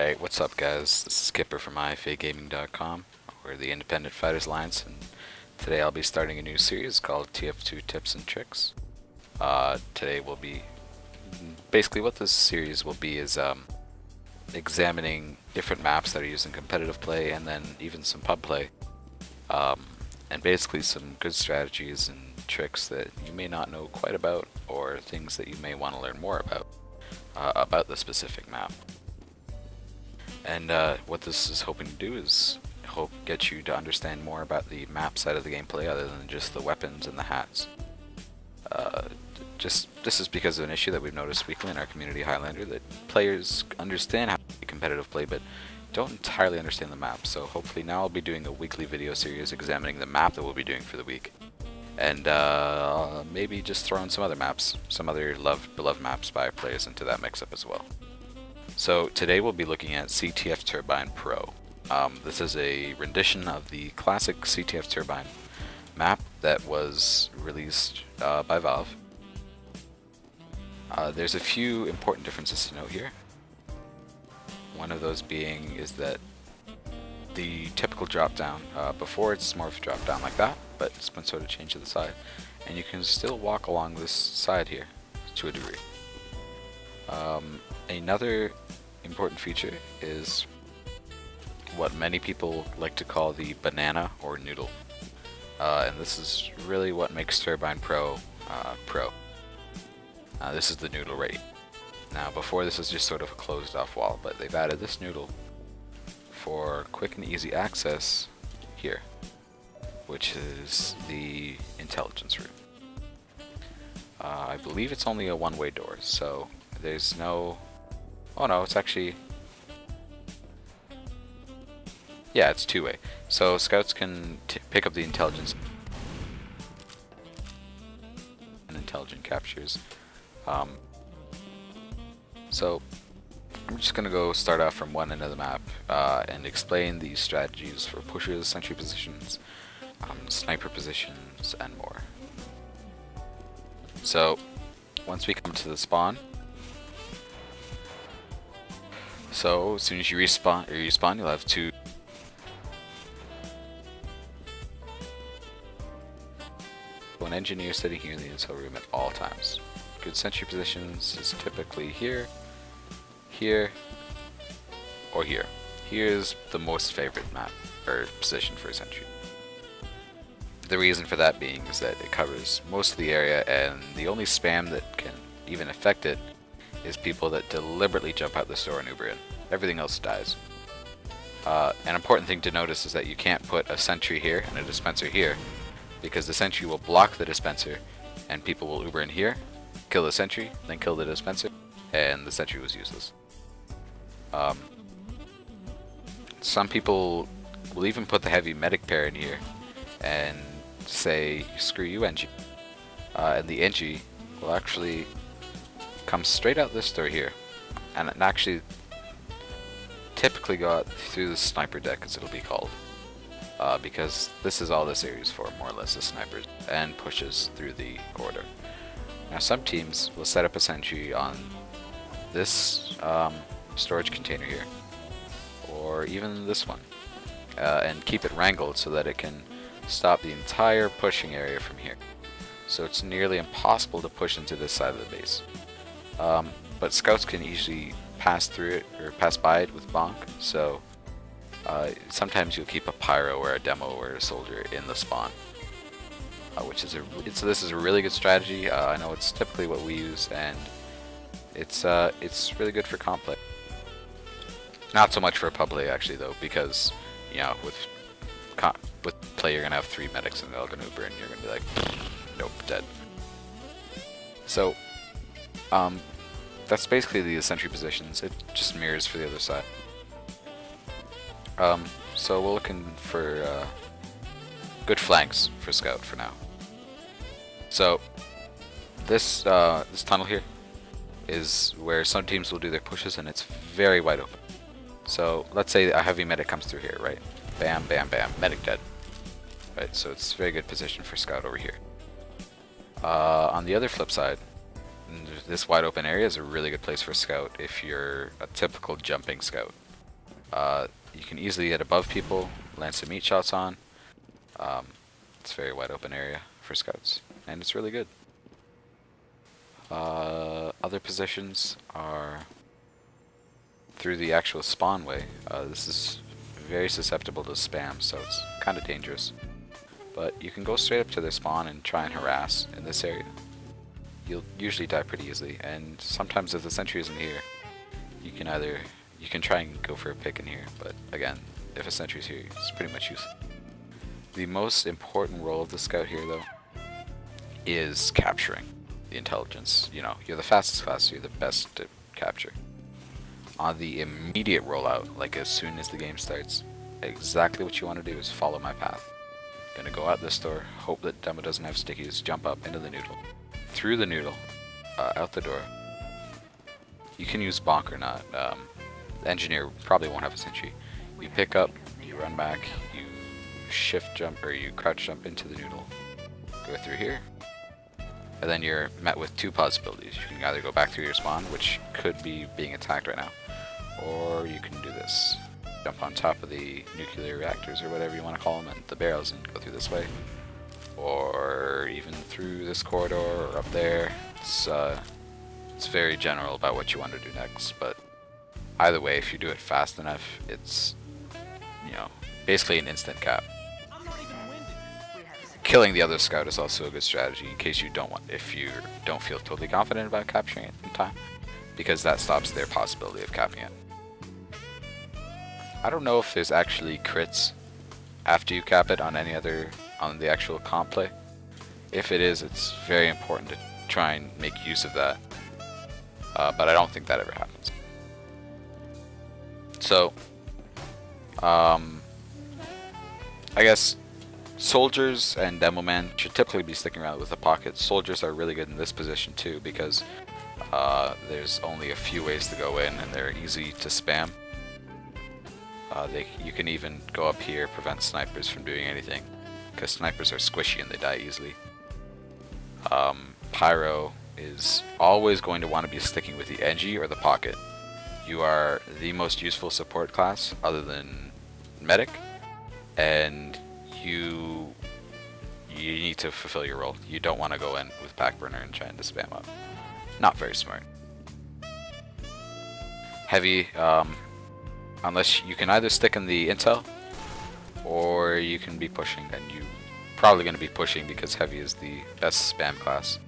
Alright, what's up guys? This is Kipper from IFAGaming.com. We're the Independent Fighters Alliance, and today I'll be starting a new series called TF2 Tips and Tricks. Today will be, basically what this series will be is examining different maps that are used in competitive play and then even some pub play. And basically some good strategies and tricks that you may not know quite about, or things that you may want to learn more about the specific map. And what this is hoping to do is get you to understand more about the map side of the gameplay other than just the weapons and the hats. This is because of an issue that we've noticed weekly in our community Highlander, that players understand how to play competitive play but don't entirely understand the map. So hopefully now I'll be doing a weekly video series examining the map that we'll be doing for the week. And maybe just throw in some other maps, some other beloved maps by players into that mix-up as well. So today we'll be looking at CTF Turbine Pro. This is a rendition of the classic CTF Turbine map that was released by Valve. There's a few important differences to note here. One of those being is that the typical drop down, before it's more of a drop down like that, but it's been sort of changed to the side, and you can still walk along this side here to a degree. Another important feature is what many people like to call the banana or noodle, and this is really what makes Turbine Pro Pro. This is the noodle right here. Now before, this was just sort of a closed off wall, but they've added this noodle for quick and easy access here, which is the intelligence room. I believe it's only a one-way door, so there's no... Oh no, it's actually... Yeah, it's two-way. So scouts can pick up the intelligence and intelligent captures. So I'm just going to go start off from one end of the map and explain the strategies for pushes, sentry positions, sniper positions, and more. So once we come to the spawn, so as soon as you respawn, you'll have two an engineer sitting here in the intel room at all times. Good sentry positions is typically here, here, or here. Here is the most favorite map or position for a sentry. The reason for that being is that it covers most of the area, and the only spam that can even affect it is people that deliberately jump out the store and Uber in. Everything else dies. An important thing to notice is that you can't put a sentry here and a dispenser here, because the sentry will block the dispenser and people will Uber in here, kill the sentry, then kill the dispenser, and the sentry was useless. Some people will even put the heavy medic pair in here and say, screw you, NG. And the NG will actually come straight out this door here, and actually typically go out through the sniper deck, as it'll be called. Because this is all this area is for, more or less, the snipers and pushes through the corridor. Now some teams will set up a sentry on this storage container here, or even this one, and keep it wrangled so that it can stop the entire pushing area from here. So it's nearly impossible to push into this side of the base. But scouts can easily pass through it or pass by it with bonk, so sometimes you'll keep a pyro or a demo or a soldier in the spawn, which is this is a really good strategy. I know it's typically what we use, and it's really good for comp play. Not so much for pub play actually though, because you know with play you're gonna have 3 medics and they're all gonna Uber and you're gonna be like, nope, dead. So that's basically the sentry positions. It just mirrors for the other side. So we're looking for good flanks for scout for now. So this tunnel here is where some teams will do their pushes, and it's very wide open. So let's say a heavy medic comes through here, right? Bam, bam, bam, medic dead. Right, so it's a very good position for scout over here. On the other flip side, this wide open area is a really good place for scout if you're a typical jumping scout. You can easily get above people, land some meat shots on. It's a very wide open area for scouts, and it's really good. Other positions are through the actual spawn way. This is very susceptible to spam, so it's kind of dangerous. But you can go straight up to their spawn and try and harass in this area. You'll usually die pretty easily, and sometimes if the sentry isn't here, you can try and go for a pick in here, but again, if a sentry's here, it's pretty much useless. The most important role of the scout here, though, is capturing the intelligence. You know, you're the fastest class, so you're the best to capture. On the immediate rollout, like as soon as the game starts, exactly what you want to do is follow my path. Gonna go out this door, hope that demo doesn't have stickies, jump up into the noodle, through the noodle, out the door. You can use bonk or not. The engineer probably won't have a sentry. You pick up, you run back, you shift jump or you crouch jump into the noodle, go through here, and then you're met with two possibilities. You can either go back through your spawn, which could be being attacked right now, or you can do this. Jump on top of the nuclear reactors or whatever you want to call them, and the barrels, and go through this way, or even through this corridor or up there. It's very general about what you want to do next, but either way, if you do it fast enough, it's, you know, basically an instant cap. Killing the other scout is also a good strategy in case if you don't feel totally confident about capturing it in time, because that stops their possibility of capping it. I don't know if there's actually crits after you cap it on the actual comp play. If it is, it's very important to try and make use of that. But I don't think that ever happens. So, I guess soldiers and demo man should typically be sticking around with the pocket. Soldiers are really good in this position too, because there's only a few ways to go in and they're easy to spam. You can even go up here, prevent snipers from doing anything, because snipers are squishy and they die easily. Pyro is always going to want to be sticking with the edgy or the pocket. You are the most useful support class other than medic, and you need to fulfill your role. You don't want to go in with backburner and trying to spam up. Not very smart. Heavy, unless you can either stick in the intel or you can be pushing, and you're probably going to be pushing because heavy is the best spam class.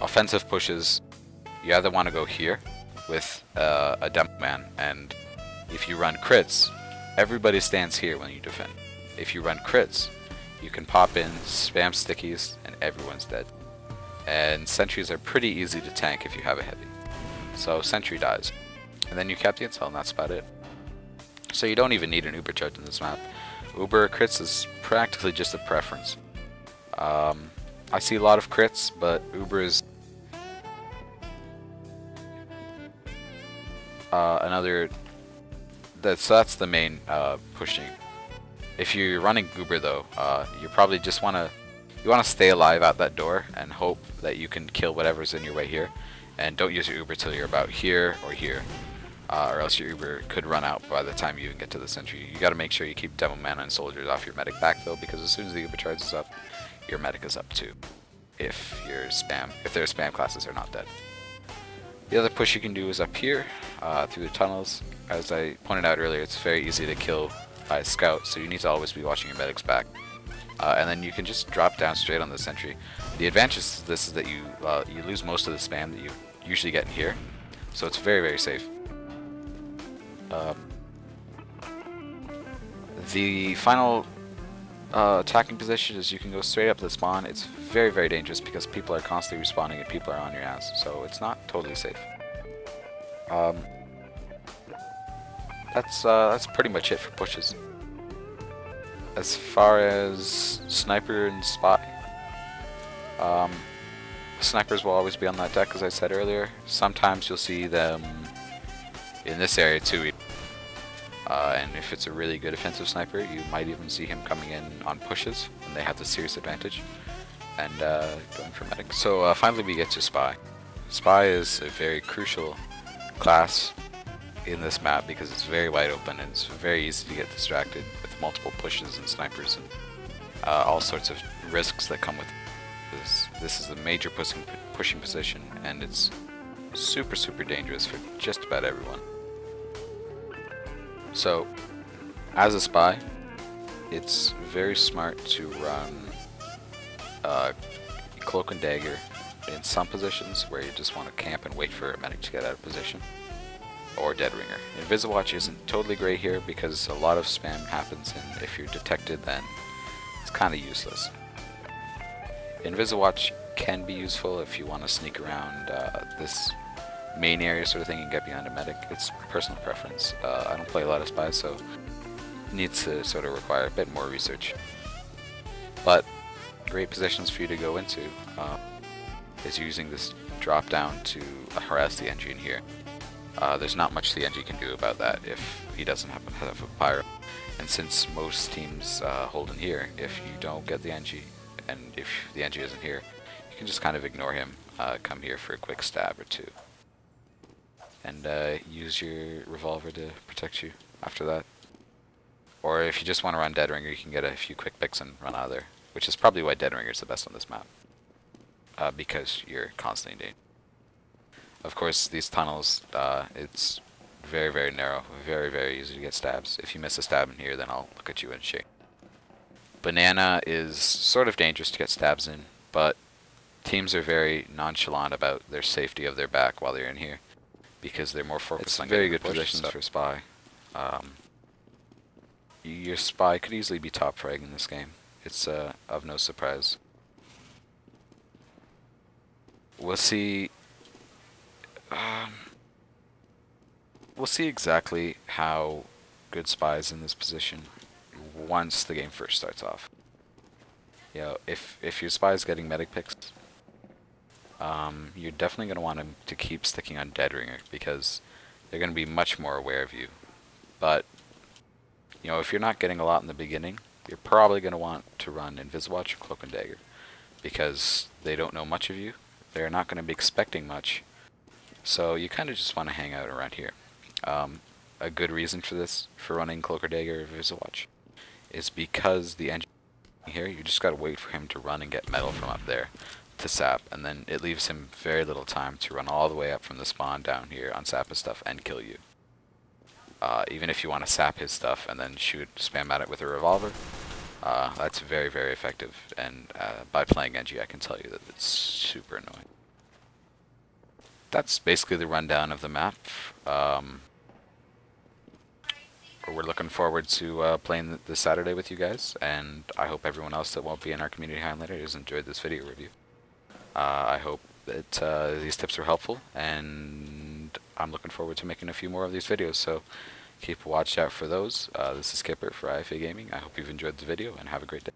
Offensive pushes, you either want to go here with a demo man, and if you run crits, everybody stands here when you defend. If you run crits, you can pop in, spam stickies, and everyone's dead. And sentries are pretty easy to tank if you have a heavy. So sentry dies, and then you cap the intel, and that's about it. So you don't even need an Uber charge in this map. Uber crits is practically just a preference. I see a lot of crits, but Uber is that's the main pushing. If you're running Uber though, you probably just want to stay alive out that door and hope that you can kill whatever's in your way here, and don't use your Uber till you're about here or here, or else your Uber could run out by the time you even get to the sentry. You got to make sure you keep demo mana and soldiers off your medic back though, because as soon as the Uber charge is up, your medic is up too. If their spam classes are not dead. The other push you can do is up here, through the tunnels. As I pointed out earlier, it's very easy to kill by a scout, so you need to always be watching your medic's back. And then you can just drop down straight on the sentry. The advantage to this is that you lose most of the spam that you usually get in here, so it's very, very safe. The final attacking position is you can go straight up the spawn. It's very, very dangerous because people are constantly respawning and people are on your ass, so it's not totally safe. That's pretty much it for pushes. As far as sniper and spy, snipers will always be on that deck, as I said earlier. Sometimes you'll see them in this area too. And if it's a really good offensive sniper, you might even see him coming in on pushes, and they have the serious advantage, and going for medic. So finally we get to Spy. Spy is a very crucial class in this map because it's very wide open and it's very easy to get distracted with multiple pushes and snipers and all sorts of risks that come with it. This is a major pushing position, and it's super dangerous for just about everyone. So, as a spy, it's very smart to run Cloak and Dagger in some positions where you just want to camp and wait for a medic to get out of position, or Dead Ringer. Inviswatch isn't totally great here because a lot of spam happens, and if you're detected, then it's kind of useless. Inviswatch can be useful if you want to sneak around this main area sort of thing and get behind a medic. It's personal preference. I don't play a lot of spies, so it needs to sort of require a bit more research. But great positions for you to go into is using this drop down to harass the NG in here. There's not much the NG can do about that if he doesn't happen to have a pyro. And since most teams hold in here, if you don't get the NG, and if the NG isn't here, you can just kind of ignore him, come here for a quick stab or two, and use your revolver to protect you after that. Or if you just want to run Dead Ringer, you can get a few quick picks and run out of there, which is probably why Dead Ringer is the best on this map, because you're constantly in danger. Of course, these tunnels, it's very narrow, very easy to get stabs. If you miss a stab in here, then I'll look at you and shake. Banana is sort of dangerous to get stabs in, but teams are very nonchalant about their safety of their back while they're in here, because they're more focused on very good positions for spy. Your spy could easily be top frag in this game. It's of no surprise. We'll see. We'll see exactly how good spy is in this position once the game first starts off. You know, if your spy is getting medic picks, you're definitely going to want him to keep sticking on Dead Ringer because they're going to be much more aware of you. But you know, if you're not getting a lot in the beginning, you're probably going to want to run Inviswatch or Cloak and Dagger because they don't know much of you. They're not going to be expecting much, so you kind of just want to hang out around here. A good reason for this, for running Cloak or Dagger or Inviswatch, is because the engine here, you just got to wait for him to run and get metal from up there to sap, and then it leaves him very little time to run all the way up from the spawn down here on sap his stuff and kill you. Even if you want to sap his stuff and then spam at it with a revolver, that's very effective, and by playing NG I can tell you that it's super annoying. That's basically the rundown of the map. We're looking forward to playing this Saturday with you guys, and I hope everyone else that won't be in our community highlighter has enjoyed this video review. I hope that these tips are helpful, and I'm looking forward to making a few more of these videos, so keep a watch out for those. This is Kipper for IFAGaming. I hope you've enjoyed the video, and have a great day.